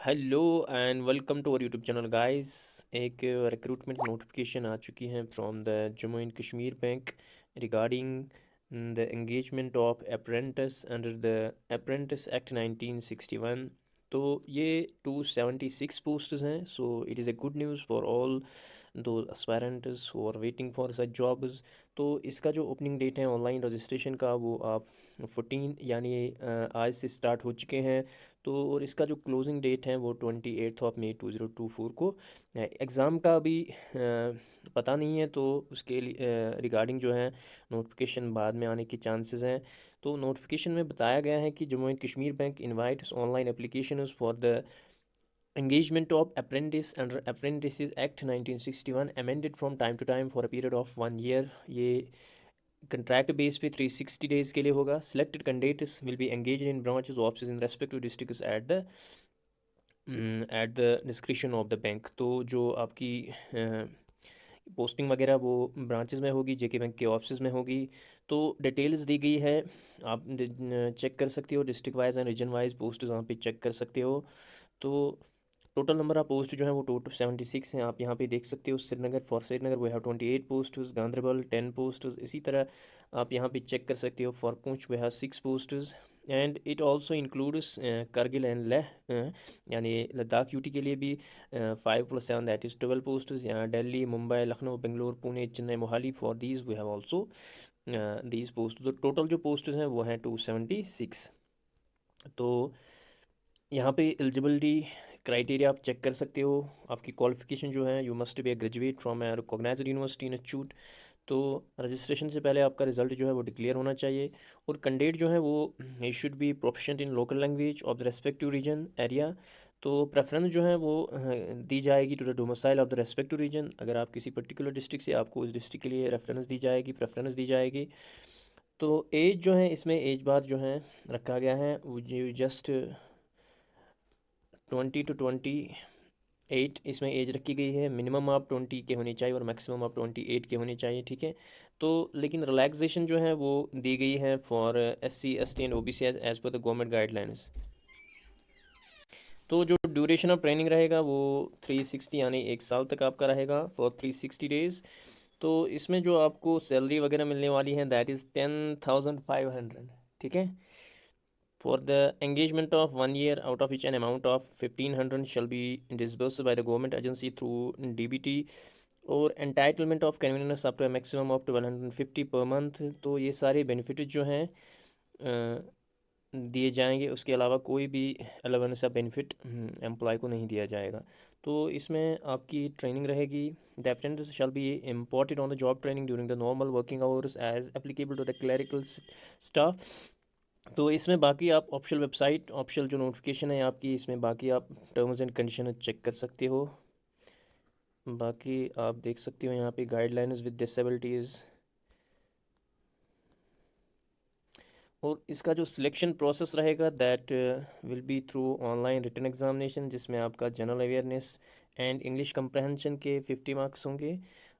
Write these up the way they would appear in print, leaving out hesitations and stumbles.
Hello and welcome to our YouTube channel guys. एक recruitment notification आ चुकी है from the Jammu and Kashmir bank regarding the engagement of apprentice under the apprentice act 1961। तो ये 276 posts हैं। So it is a good news for all those aspirants who are waiting for such jobs. तो इसका जो opening date है online registration का वो आप 14 यानी आज से स्टार्ट हो चुके हैं। तो और इसका जो क्लोजिंग डेट है वो 28 मई 2024 को। एग्ज़ाम का अभी पता नहीं है, तो उसके रिगार्डिंग जो है नोटिफिकेशन बाद में आने के चांसेस हैं। तो नोटिफिकेशन में बताया गया है कि Jammu and Kashmir bank invites online application for the engagement of apprentice under apprentices act 1961 amended from time to time for a period of 1 year। ये कंट्रैक्ट बेस पे 360 डेज के लिए होगा। Selected candidates will be engage in branches office in respective districts at the discretion of the bank. तो जो आपकी posting वगैरह वो ब्रांचेस में होगी, जेके बैंक के ऑफिस में होगी। तो डिटेल्स दी गई है, आप चेक कर सकते हो। District wise and region wise post वहाँ पे चेक कर सकते हो। तो टोटल नंबर ऑफ पोस्ट जो है वो 276 हैं, आप यहाँ पे देख सकते हो। Srinagar for Srinagar we have 28 post, Ganderbal 10 post. इसी तरह आप यहाँ पे चेक कर सकते हो। For Poonch we have 6 post and it also includes Kargil and Leh, यानी लद्दाख यूटी के लिए भी 5+7 दैट इज़ 12 पोस्ट। यहाँ Delhi, Mumbai, Lucknow, Bangalore, Pune, Chennai, Mohali for these we have also these post. तो टोटल जो पोस्ट हैं वो हैं 276। तो यहाँ पे एलिजिबिलिटी क्राइटेरिया आप चेक कर सकते हो। आपकी क्वालिफिकेशन जो है, you must be a graduate from a recognised university institute. तो रजिस्ट्रेशन से पहले आपका रिजल्ट जो है वो डिक्लेयर होना चाहिए। और कैंडिडेट जो है वो ही should be proficient in local language of the respective region area. तो प्रेफरेंस जो है वो दी जाएगी to the domicile of the respective region. अगर आप किसी पर्टिकुलर डिस्ट्रिक्ट से, आपको उस डिस्ट्रिक्ट के लिए रेफरेंस दी जाएगी, प्रेफरेंस दी जाएगी। तो एज जो है, इसमें एज बार जो है रखा गया है वो जस्ट 20 to 28 इसमें एज रखी गई है। मिनिमम आप 20 के होने चाहिए और मैक्सिमम आप 28 के होने चाहिए, ठीक है। तो लेकिन रिलैक्सेशन जो है वो दी गई है for SC ST and OBC as per the government guidelines. तो जो ड्यूरेशन ऑफ ट्रेनिंग रहेगा वो 360 यानी 1 साल तक आपका रहेगा फॉर 360 डेज। तो इसमें जो आपको सैलरी वगैरह मिलने वाली है दैट इज़ 10,500, ठीक है। For the engagement of 1 year, out of which an amount of 1,500 shall be disbursed by the government agency through DBT, और entitlement of convenience up to a maximum of 1,250 per month। तो ये सारे benefit जो हैं दिए जाएंगे। उसके अलावा कोई भी अलावेंस या बेनिफिट एम्प्लॉय को नहीं दिया जाएगा। तो इसमें आपकी ट्रेनिंग रहेगी। The apprentice shall be imported on the job training during the normal working hours as applicable to the clerical staff. तो इसमें बाकी आप ऑप्शनल वेबसाइट, ऑप्शनल जो नोटिफिकेशन है आपकी, इसमें बाकी आप टर्म्स एंड कंडीशन चेक कर सकते हो। बाकी आप देख सकते हो यहाँ पे गाइडलाइंस विद डिसेबिलिटीज़। और इसका जो सिलेक्शन प्रोसेस रहेगा that will be through online written examination, जिसमें आपका general awareness and English comprehension के 50 मार्क्स होंगे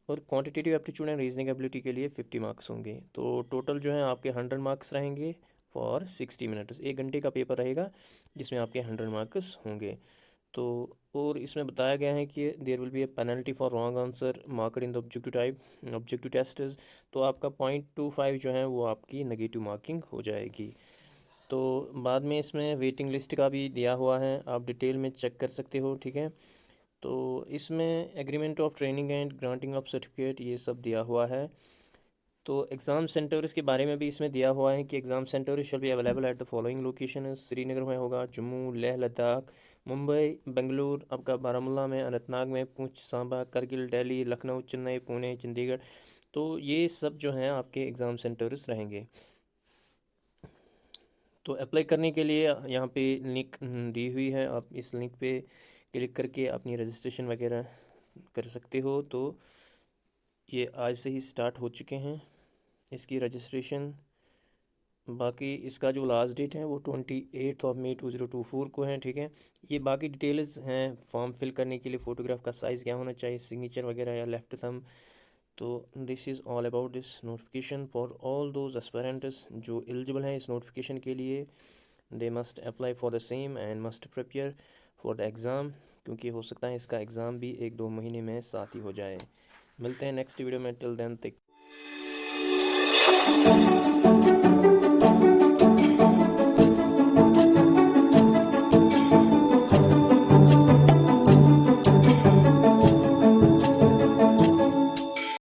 और quantitative aptitude and reasoning ability के लिए 50 मार्क्स होंगे। तो टोटल जो है आपके 100 मार्क्स रहेंगे फॉर 60 मिनट्स। 1 घंटे का पेपर रहेगा जिसमें आपके 100 मार्क्स होंगे। तो और इसमें बताया गया है कि there will be a penalty for wrong answer marked in the objective test. तो आपका 0.25 जो है वो आपकी नेगेटिव मार्किंग हो जाएगी। तो बाद में इसमें वेटिंग लिस्ट का भी दिया हुआ है, आप डिटेल में चेक कर सकते हो, ठीक है। तो इसमें agreement of training and granting of certificate ये सब दिया हुआ है। तो एग्ज़ाम सेंटर्स के बारे में भी इसमें दिया हुआ है कि exam centre shall be available at the following location. Srinagar में होगा, जम्मू, लेह लद्दाख, मुंबई, बेंगलुरु, आपका बारामूला में, अनंतनाग में, पुंछ, सांबा, करगिल, दिल्ली, लखनऊ, चेन्नई, पुणे, चंडीगढ़। तो ये सब जो हैं आपके एग्ज़ाम सेंटर्स रहेंगे। तो अप्लाई करने के लिए यहाँ पे लिंक दी हुई है, आप इस लिंक पे क्लिक करके अपनी रजिस्ट्रेशन वगैरह कर सकते हो। तो ये आज से ही स्टार्ट हो चुके हैं इसकी रजिस्ट्रेशन। बाकी इसका जो लास्ट डेट है वो 28 मई 2024 को है, ठीक है। ये बाकी डिटेल्स हैं फॉर्म फिल करने के लिए, फ़ोटोग्राफ का साइज़ क्या होना चाहिए, सिग्नेचर वगैरह या लेफ्ट थंब। तो this is all about this notification for all those aspirants जो एलिजिबल हैं इस नोटिफिकेशन के लिए। They must apply for the same and must prepare for the exam, क्योंकि हो सकता है इसका एग्ज़ाम भी 1-2 महीने में साथ ही हो जाए। मिलते हैं नेक्स्ट वीडियो में, टिल देन